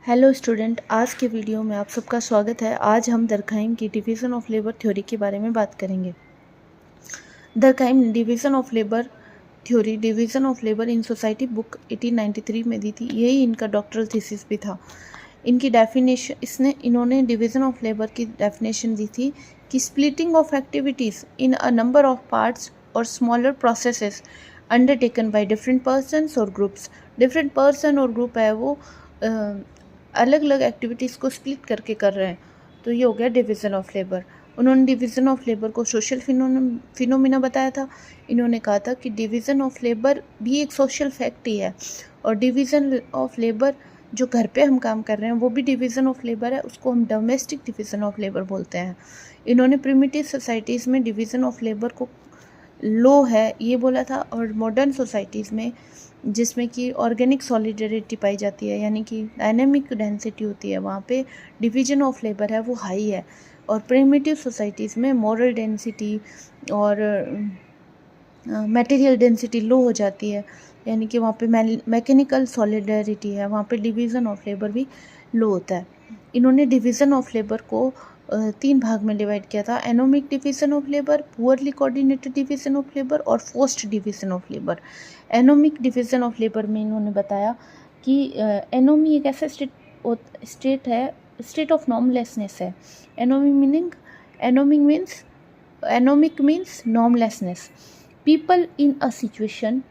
Hello student, आज के video में आप सबका स्वागत है। आज हम दरखाइम की डिवीज़न ऑफ लेबर थ्योरी के बारे में बात करेंगे। दरखाइम ने division of labour theory division of labour in society book 1893 में दी थी। यही इनका डॉक्टरल थीसिस भी था। इनकी डेफिनेशन इन्होंने डिवीज़न ऑफ लेबर की डेफिनेशन दी थी कि splitting of activities in a number of parts और smaller processes undertaken by different persons और ग्रुप्स। डिफरेंट पर्सन और ग्रुप है वो अलग अलग एक्टिविटीज़ को स्प्लिट करके कर रहे हैं, तो ये हो गया डिवीज़न ऑफ लेबर। उन्होंने डिवीज़न ऑफ लेबर को सोशल फिनोमिना बताया था। इन्होंने कहा था कि डिवीज़न ऑफ लेबर भी एक सोशल फैक्ट ही है, और डिवीज़न ऑफ लेबर जो घर पे हम काम कर रहे हैं वो भी डिवीज़न ऑफ लेबर है, उसको हम डोमेस्टिक डिवीज़न ऑफ लेबर बोलते हैं। इन्होंने प्रिमिटिव सोसाइटीज़ में डिवीज़न ऑफ लेबर को लो है ये बोला था, और मॉडर्न सोसाइटीज़ में जिसमें कि ऑर्गेनिक सॉलिडरिटी पाई जाती है, यानी कि डायनेमिक डेंसिटी होती है, वहाँ पे डिवीज़न ऑफ लेबर है वो हाई है। और प्रिमिटिव सोसाइटीज़ में मॉरल डेंसिटी और मटेरियल डेंसिटी लो हो जाती है, यानी कि वहाँ पे मैकेनिकल सॉलिडरिटी है, वहाँ पे डिवीज़न ऑफ लेबर भी लो होता है। इन्होंने डिवीज़न ऑफ लेबर को 3 भाग में डिवाइड किया था: anomic division of labour, poorly coordinated division of labour और forced division of labour. Anomic division of labour में इन्होंने बताया कि एनोमी एक ऐसा स्टेट ऑफ नॉर्मलेसनेस है। Anomic means normlessness. People in a situation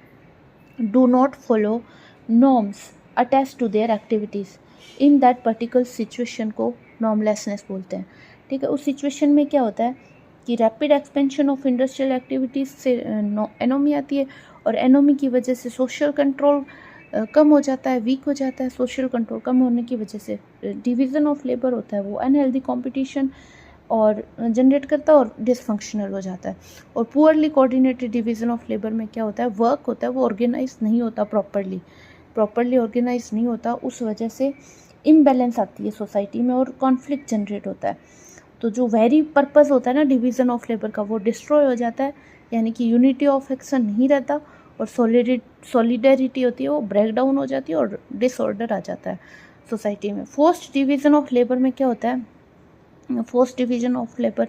do not follow norms attached to their activities. In that particular situation को नॉर्मलेसनेस बोलते हैं। ठीक है, उस सिचुएशन में क्या होता है कि rapid expansion of industrial activities से एनोमी आती है, और एनोमी की वजह से सोशल कंट्रोल कम हो जाता है, वीक हो जाता है। सोशल कंट्रोल कम होने की वजह से डिवीज़न ऑफ लेबर होता है वो अनहेल्दी कंपटीशन और जनरेट करता है और डिसफंक्शनल हो जाता है। और poorly coordinated division of labour में क्या होता है, वर्क होता है वो ऑर्गेनाइज नहीं होता, प्रॉपरली ऑर्गेनाइज नहीं होता, उस वजह से इम्बैलेंस आती है सोसाइटी में और कॉन्फ्लिक्ट जनरेट होता है। तो जो वेरी पर्पस होता है ना डिवीज़न ऑफ लेबर का, वो डिस्ट्रॉय हो जाता है, यानी कि यूनिटी ऑफ एक्शन नहीं रहता, और सॉलिडरिटी होती है वो ब्रेक डाउन हो जाती है और डिसऑर्डर आ जाता है सोसाइटी में। फोर्स्ड डिवीज़न ऑफ लेबर में क्या होता है, फोर्स डिवीज़न ऑफ लेबर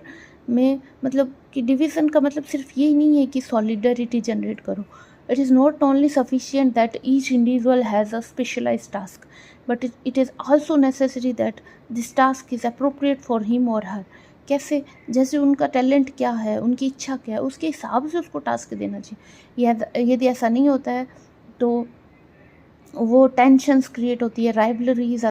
में मतलब कि डिवीज़न का मतलब सिर्फ यही नहीं है कि सॉलिडरिटी जनरेट करो। It is not only sufficient that each individual has a specialised task, but it is also necessary that this task is appropriate for him और हर। कैसे? जैसे उनका टैलेंट क्या है, उनकी इच्छा क्या है, उसके हिसाब से उसको टास्क देना चाहिए। यदि ऐसा नहीं होता है तो वो टेंशन्स क्रिएट होती है, राइवलरीज